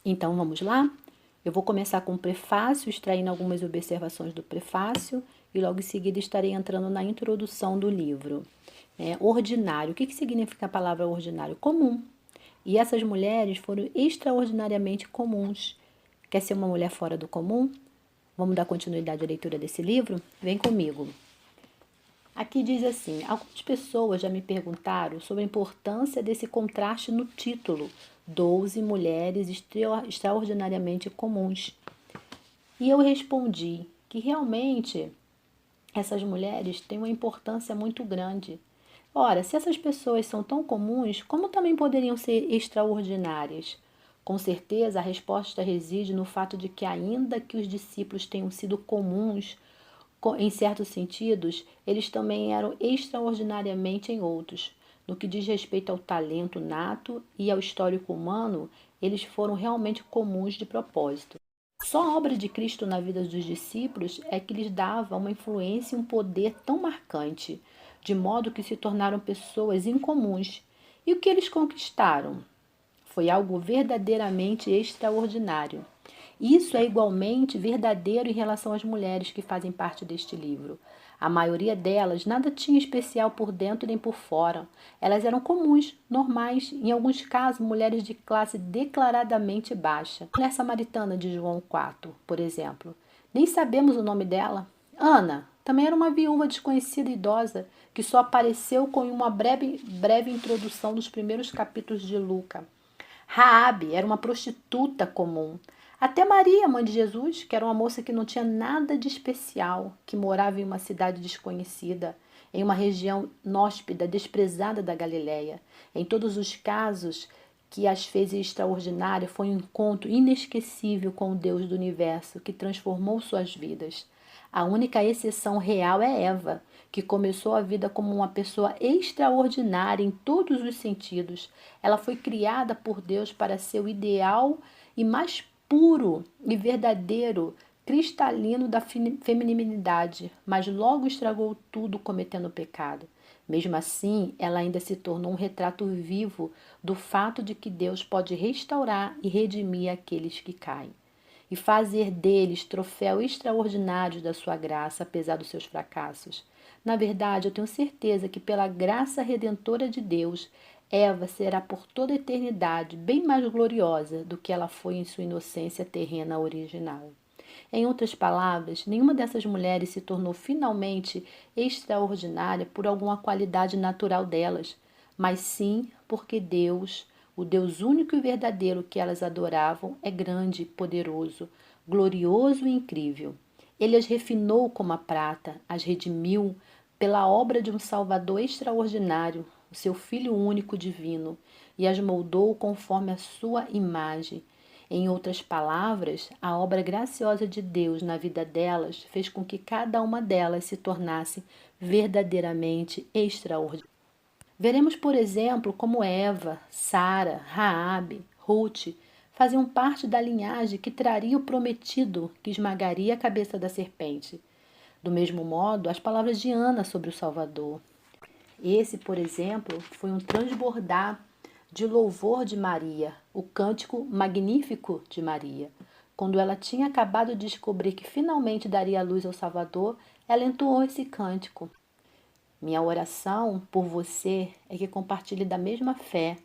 Então vamos lá? Eu vou começar com o prefácio, extraindo algumas observações do prefácio e logo em seguida estarei entrando na introdução do livro. Ordinário. O que significa a palavra ordinário? Comum. E essas mulheres foram extraordinariamente comuns. Quer ser uma mulher fora do comum? Vamos dar continuidade à leitura desse livro? Vem comigo. Aqui diz assim: algumas pessoas já me perguntaram sobre a importância desse contraste no título, 12 mulheres extraordinariamente comuns. E eu respondi que realmente essas mulheres têm uma importância muito grande. Ora, se essas pessoas são tão comuns, como também poderiam ser extraordinárias? Com certeza, a resposta reside no fato de que, ainda que os discípulos tenham sido comuns, em certos sentidos, eles também eram extraordinariamente em outros. No que diz respeito ao talento nato e ao histórico humano, eles foram realmente comuns de propósito. Só a obra de Cristo na vida dos discípulos é que lhes dava uma influência e um poder tão marcante, de modo que se tornaram pessoas incomuns. E o que eles conquistaram? Foi algo verdadeiramente extraordinário. Isso é igualmente verdadeiro em relação às mulheres que fazem parte deste livro. A maioria delas nada tinha especial por dentro nem por fora. Elas eram comuns, normais, em alguns casos, mulheres de classe declaradamente baixa. A mulher samaritana de João 4, por exemplo. Nem sabemos o nome dela. Ana também era uma viúva desconhecida idosa que só apareceu com uma breve introdução nos primeiros capítulos de Lucas. Raabe era uma prostituta comum. Até Maria, mãe de Jesus, que era uma moça que não tinha nada de especial, que morava em uma cidade desconhecida, em uma região inóspita, desprezada da Galileia. Em todos os casos que as fez extraordinária foi um encontro inesquecível com o Deus do universo, que transformou suas vidas. A única exceção real é Eva, que começou a vida como uma pessoa extraordinária em todos os sentidos. Ela foi criada por Deus para ser o ideal e mais puro e verdadeiro, cristalino da feminilidade, mas logo estragou tudo cometendo pecado. Mesmo assim, ela ainda se tornou um retrato vivo do fato de que Deus pode restaurar e redimir aqueles que caem e fazer deles troféu extraordinários da sua graça, apesar dos seus fracassos. Na verdade, eu tenho certeza que pela graça redentora de Deus, Eva será por toda a eternidade bem mais gloriosa do que ela foi em sua inocência terrena original. Em outras palavras, nenhuma dessas mulheres se tornou finalmente extraordinária por alguma qualidade natural delas, mas sim porque Deus, o Deus único e verdadeiro que elas adoravam, é grande, poderoso, glorioso e incrível. Ele as refinou como a prata, as redimiu pela obra de um Salvador extraordinário, o seu Filho único divino, e as moldou conforme a sua imagem. Em outras palavras, a obra graciosa de Deus na vida delas fez com que cada uma delas se tornasse verdadeiramente extraordinária. Veremos, por exemplo, como Eva, Sara, Raabe, Ruth faziam parte da linhagem que traria o prometido que esmagaria a cabeça da serpente. Do mesmo modo, as palavras de Ana sobre o Salvador. Esse, por exemplo, foi um transbordar de louvor de Maria, o cântico magnífico de Maria. Quando ela tinha acabado de descobrir que finalmente daria a luz ao Salvador, ela entoou esse cântico. Minha oração por você é que compartilhe da mesma fé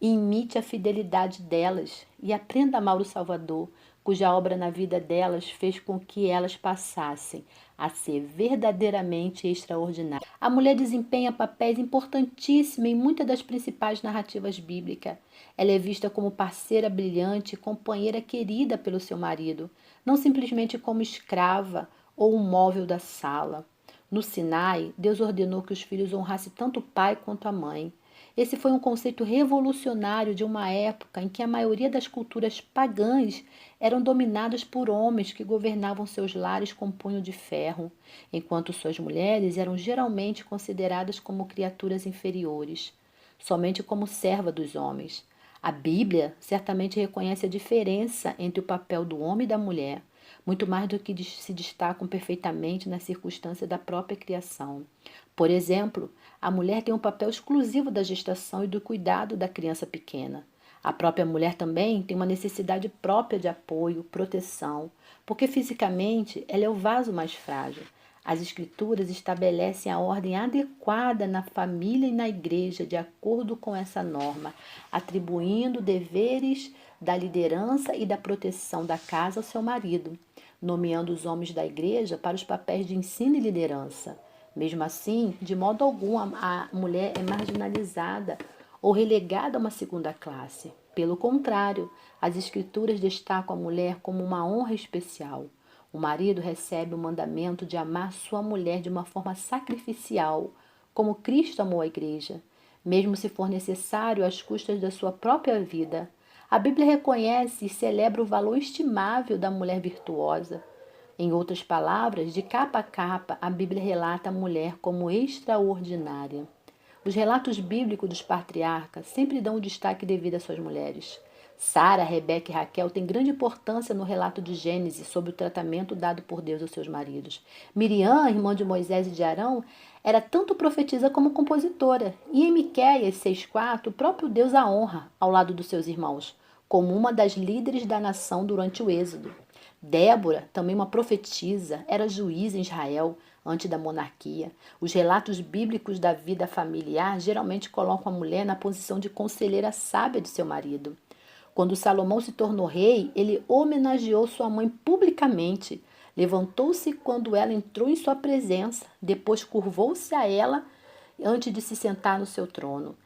e imite a fidelidade delas e aprenda a amar o Salvador, cuja obra na vida delas fez com que elas passassem a ser verdadeiramente extraordinárias. A mulher desempenha papéis importantíssimos em muitas das principais narrativas bíblicas. Ela é vista como parceira brilhante e companheira querida pelo seu marido, não simplesmente como escrava ou um móvel da sala. No Sinai, Deus ordenou que os filhos honrassem tanto o pai quanto a mãe. Esse foi um conceito revolucionário de uma época em que a maioria das culturas pagãs eram dominadas por homens que governavam seus lares com punho de ferro, enquanto suas mulheres eram geralmente consideradas como criaturas inferiores, somente como serva dos homens. A Bíblia certamente reconhece a diferença entre o papel do homem e da mulher, muito mais do que se destacam perfeitamente na circunstância da própria criação. Por exemplo, a mulher tem um papel exclusivo da gestação e do cuidado da criança pequena. A própria mulher também tem uma necessidade própria de apoio, proteção, porque fisicamente ela é o vaso mais frágil. As Escrituras estabelecem a ordem adequada na família e na igreja de acordo com essa norma, atribuindo deveres da liderança e da proteção da casa ao seu marido, nomeando os homens da igreja para os papéis de ensino e liderança. Mesmo assim, de modo algum, a mulher é marginalizada ou relegada a uma segunda classe. Pelo contrário, as Escrituras destacam a mulher como uma honra especial. O marido recebe o mandamento de amar sua mulher de uma forma sacrificial, como Cristo amou a igreja, mesmo se for necessário às custas da sua própria vida. A Bíblia reconhece e celebra o valor estimável da mulher virtuosa. Em outras palavras, de capa a capa, a Bíblia relata a mulher como extraordinária. Os relatos bíblicos dos patriarcas sempre dão o destaque devido às suas mulheres. Sara, Rebeca e Raquel têm grande importância no relato de Gênesis sobre o tratamento dado por Deus aos seus maridos. Miriam, irmã de Moisés e de Arão, era tanto profetisa como compositora. E em Miqueias 6,4, o próprio Deus a honra ao lado dos seus irmãos, como uma das líderes da nação durante o Êxodo. Débora, também uma profetisa, era juíza em Israel antes da monarquia. Os relatos bíblicos da vida familiar geralmente colocam a mulher na posição de conselheira sábia de seu marido. Quando Salomão se tornou rei, ele homenageou sua mãe publicamente. Levantou-se quando ela entrou em sua presença, depois curvou-se a ela antes de se sentar no seu trono.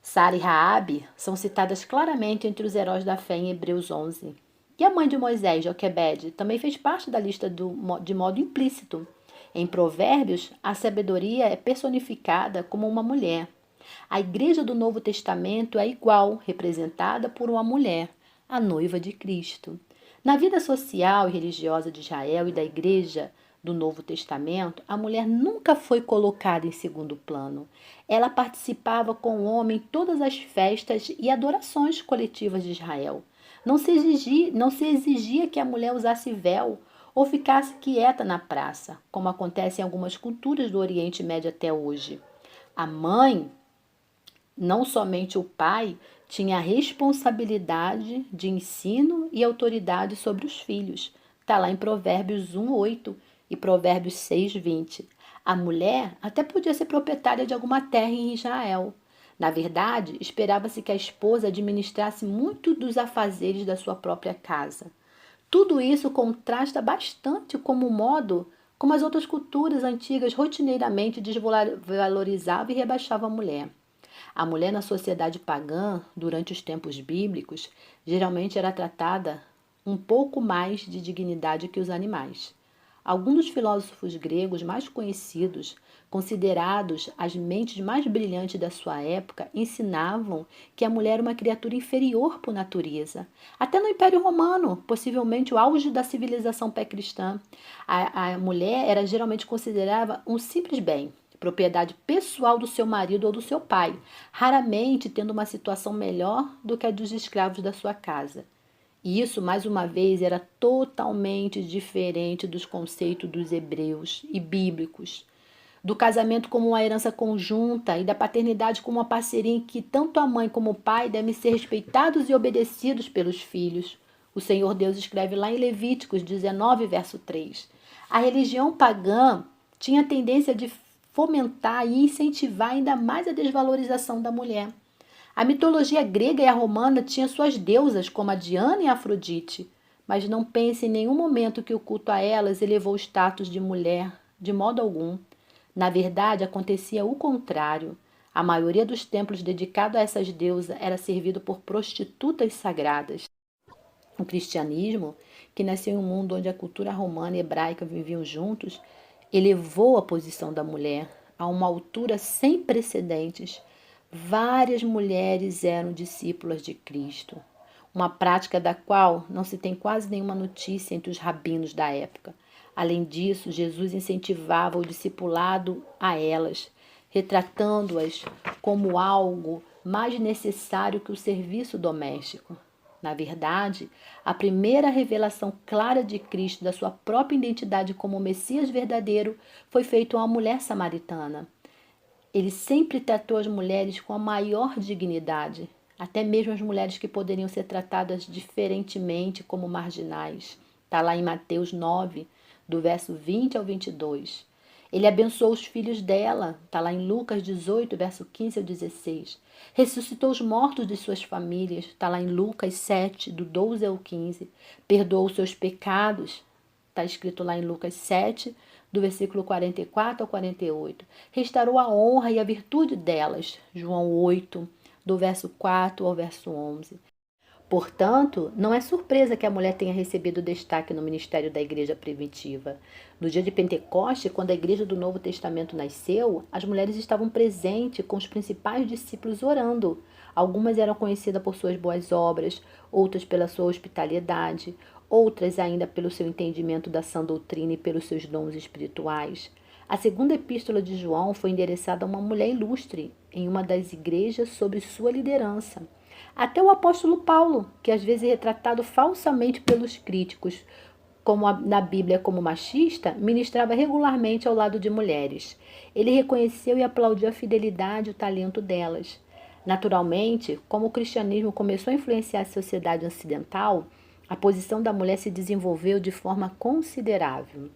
Sara e Raabe são citadas claramente entre os heróis da fé em Hebreus 11. E a mãe de Moisés, Joquebede, também fez parte da lista de modo implícito. Em Provérbios, a sabedoria é personificada como uma mulher. A igreja do Novo Testamento é igual, representada por uma mulher, a noiva de Cristo. Na vida social e religiosa de Israel e da igreja do Novo Testamento, a mulher nunca foi colocada em segundo plano. Ela participava com o homem em todas as festas e adorações coletivas de Israel. Não se exigia que a mulher usasse véu ou ficasse quieta na praça, como acontece em algumas culturas do Oriente Médio até hoje. A mãe, não somente o pai, tinha a responsabilidade de ensino e autoridade sobre os filhos. Está lá em Provérbios 1:8 e Provérbios 6:20. A mulher até podia ser proprietária de alguma terra em Israel. Na verdade, esperava-se que a esposa administrasse muito dos afazeres da sua própria casa. Tudo isso contrasta bastante com o modo como as outras culturas antigas rotineiramente desvalorizavam e rebaixavam a mulher. A mulher na sociedade pagã, durante os tempos bíblicos, geralmente era tratada um pouco mais de dignidade que os animais. Alguns dos filósofos gregos mais conhecidos, considerados as mentes mais brilhantes da sua época, ensinavam que a mulher era uma criatura inferior por natureza. Até no Império Romano, possivelmente o auge da civilização pré-cristã, a mulher era geralmente considerada um simples bem, propriedade pessoal do seu marido ou do seu pai, raramente tendo uma situação melhor do que a dos escravos da sua casa. E isso, mais uma vez, era totalmente diferente dos conceitos dos hebreus e bíblicos, do casamento como uma herança conjunta e da paternidade como uma parceria em que tanto a mãe como o pai devem ser respeitados e obedecidos pelos filhos. O Senhor Deus escreve lá em Levíticos 19, verso 3. A religião pagã tinha a tendência de fomentar e incentivar ainda mais a desvalorização da mulher. A mitologia grega e a romana tinha suas deusas, como a Diana e a Afrodite, mas não pense em nenhum momento que o culto a elas elevou o status de mulher, de modo algum. Na verdade, acontecia o contrário. A maioria dos templos dedicados a essas deusas era servido por prostitutas sagradas. O cristianismo, que nasceu em um mundo onde a cultura romana e hebraica viviam juntos, elevou a posição da mulher a uma altura sem precedentes. Várias mulheres eram discípulas de Cristo, uma prática da qual não se tem quase nenhuma notícia entre os rabinos da época. Além disso, Jesus incentivava o discipulado a elas, retratando-as como algo mais necessário que o serviço doméstico. Na verdade, a primeira revelação clara de Cristo da sua própria identidade como Messias verdadeiro foi feita a uma mulher samaritana. Ele sempre tratou as mulheres com a maior dignidade. Até mesmo as mulheres que poderiam ser tratadas diferentemente como marginais. Está lá em Mateus 9, do verso 20 ao 22. Ele abençoou os filhos dela, está lá em Lucas 18, verso 15 ao 16. Ressuscitou os mortos de suas famílias, está lá em Lucas 7, do 12 ao 15. Perdoou os seus pecados, está escrito lá em Lucas 7, do versículo 44 ao 48. Restaurou a honra e a virtude delas, João 8, do verso 4 ao verso 11. Portanto, não é surpresa que a mulher tenha recebido destaque no ministério da igreja primitiva. No dia de Pentecoste, quando a igreja do Novo Testamento nasceu, as mulheres estavam presentes com os principais discípulos orando. Algumas eram conhecidas por suas boas obras, outras pela sua hospitalidade, outras ainda pelo seu entendimento da sã doutrina e pelos seus dons espirituais. A segunda epístola de João foi endereçada a uma mulher ilustre em uma das igrejas sob sua liderança. Até o apóstolo Paulo, que às vezes é retratado falsamente pelos críticos, na Bíblia como machista, ministrava regularmente ao lado de mulheres. Ele reconheceu e aplaudiu a fidelidade e o talento delas. Naturalmente, como o cristianismo começou a influenciar a sociedade ocidental, a posição da mulher se desenvolveu de forma considerável.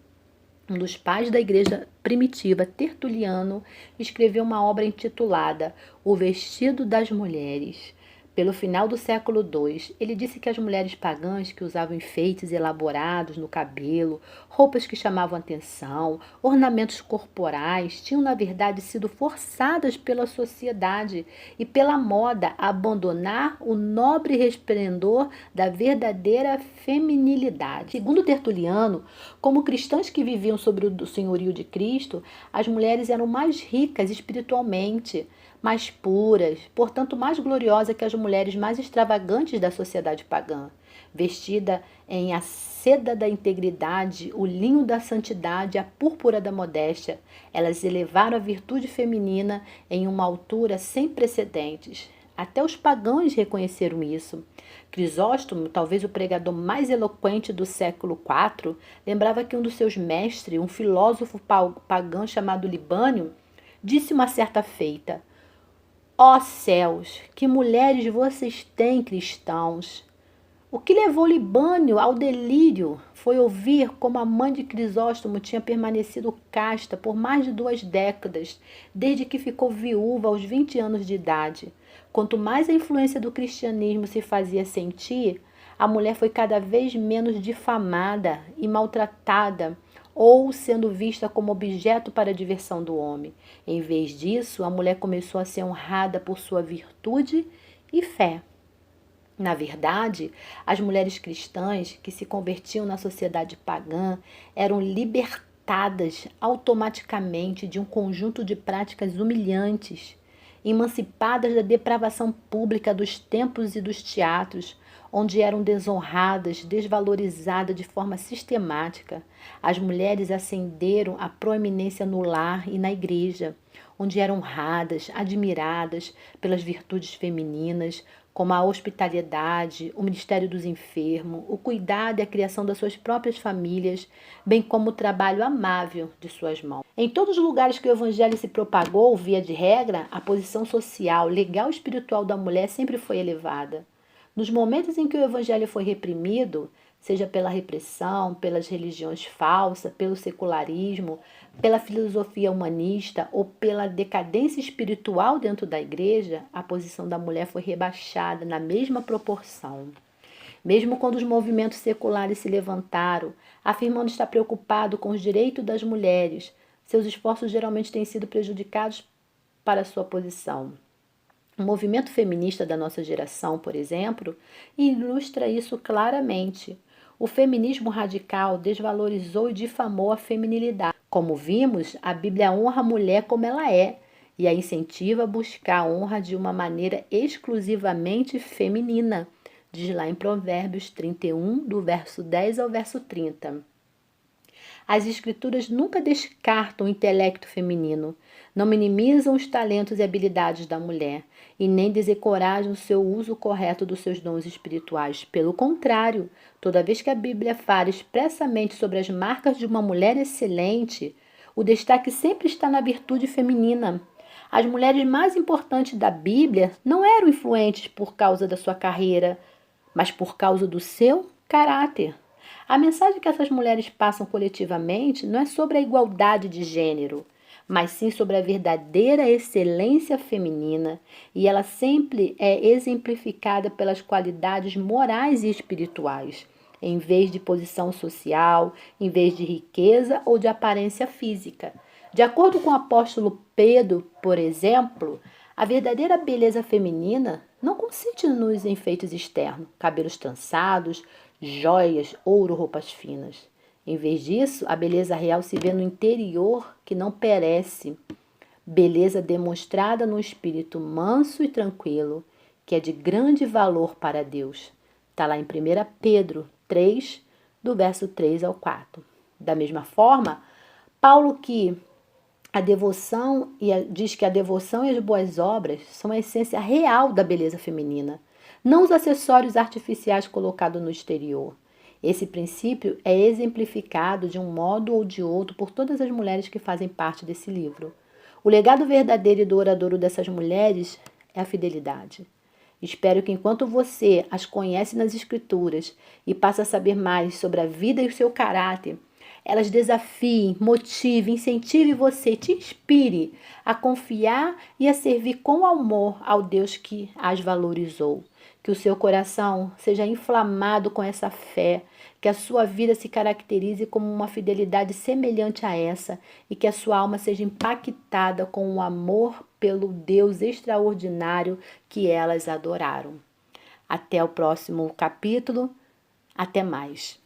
Um dos pais da igreja primitiva, Tertuliano, escreveu uma obra intitulada O Vestido das Mulheres. Pelo final do século II, ele disse que as mulheres pagãs que usavam enfeites elaborados no cabelo, roupas que chamavam atenção, ornamentos corporais, tinham na verdade sido forçadas pela sociedade e pela moda a abandonar o nobre resplendor da verdadeira feminilidade. Segundo Tertuliano, como cristãs que viviam sob o senhorio de Cristo, as mulheres eram mais ricas espiritualmente, mais puras, portanto mais gloriosa que as mulheres mais extravagantes da sociedade pagã. Vestida em a seda da integridade, o linho da santidade, a púrpura da modéstia, elas elevaram a virtude feminina em uma altura sem precedentes. Até os pagãos reconheceram isso. Crisóstomo, talvez o pregador mais eloquente do século IV, lembrava que um dos seus mestres, um filósofo pagão chamado Libânio, disse uma certa feita: ó céus, que mulheres vocês têm, cristãos! O que levou Libânio ao delírio foi ouvir como a mãe de Crisóstomo tinha permanecido casta por mais de 2 décadas, desde que ficou viúva aos 20 anos de idade. Quanto mais a influência do cristianismo se fazia sentir, a mulher foi cada vez menos difamada e maltratada, ou sendo vista como objeto para a diversão do homem. Em vez disso, a mulher começou a ser honrada por sua virtude e fé. Na verdade, as mulheres cristãs que se convertiam na sociedade pagã eram libertadas automaticamente de um conjunto de práticas humilhantes, emancipadas da depravação pública dos templos e dos teatros, onde eram desonradas, desvalorizadas de forma sistemática. As mulheres ascenderam à proeminência no lar e na igreja, onde eram honradas, admiradas pelas virtudes femininas, como a hospitalidade, o ministério dos enfermos, o cuidado e a criação das suas próprias famílias, bem como o trabalho amável de suas mãos. Em todos os lugares que o evangelho se propagou, via de regra, a posição social, legal e espiritual da mulher sempre foi elevada. Nos momentos em que o evangelho foi reprimido, seja pela repressão, pelas religiões falsas, pelo secularismo, pela filosofia humanista ou pela decadência espiritual dentro da igreja, a posição da mulher foi rebaixada na mesma proporção. Mesmo quando os movimentos seculares se levantaram, afirmando estar preocupado com os direitos das mulheres, seus esforços geralmente têm sido prejudicados para sua posição. O movimento feminista da nossa geração, por exemplo, ilustra isso claramente. O feminismo radical desvalorizou e difamou a feminilidade. Como vimos, a Bíblia honra a mulher como ela é e a incentiva a buscar a honra de uma maneira exclusivamente feminina, diz lá em Provérbios 31, do verso 10 ao verso 30. As escrituras nunca descartam o intelecto feminino, não minimizam os talentos e habilidades da mulher e nem desencorajam o seu uso correto dos seus dons espirituais. Pelo contrário, toda vez que a Bíblia fala expressamente sobre as marcas de uma mulher excelente, o destaque sempre está na virtude feminina. As mulheres mais importantes da Bíblia não eram influentes por causa da sua carreira, mas por causa do seu caráter. A mensagem que essas mulheres passam coletivamente não é sobre a igualdade de gênero, mas sim sobre a verdadeira excelência feminina, e ela sempre é exemplificada pelas qualidades morais e espirituais, em vez de posição social, em vez de riqueza ou de aparência física. De acordo com o apóstolo Pedro, por exemplo, a verdadeira beleza feminina não consiste nos enfeites externos, cabelos trançados, joias, ouro, roupas finas. Em vez disso, a beleza real se vê no interior que não perece, beleza demonstrada no espírito manso e tranquilo, que é de grande valor para Deus. Está lá em 1 Pedro 3, do verso 3 ao 4. Da mesma forma, Paulo diz que a devoção e as boas obras são a essência real da beleza feminina, não os acessórios artificiais colocados no exterior. Esse princípio é exemplificado de um modo ou de outro por todas as mulheres que fazem parte desse livro. O legado verdadeiro e duradouro dessas mulheres é a fidelidade. Espero que enquanto você as conhece nas Escrituras e passa a saber mais sobre a vida e o seu caráter, elas desafiem, motivem, incentivem você, te inspire a confiar e a servir com amor ao Deus que as valorizou. Que o seu coração seja inflamado com essa fé, que a sua vida se caracterize como uma fidelidade semelhante a essa e que a sua alma seja impactada com o amor pelo Deus extraordinário que elas adoraram. Até o próximo capítulo. Até mais.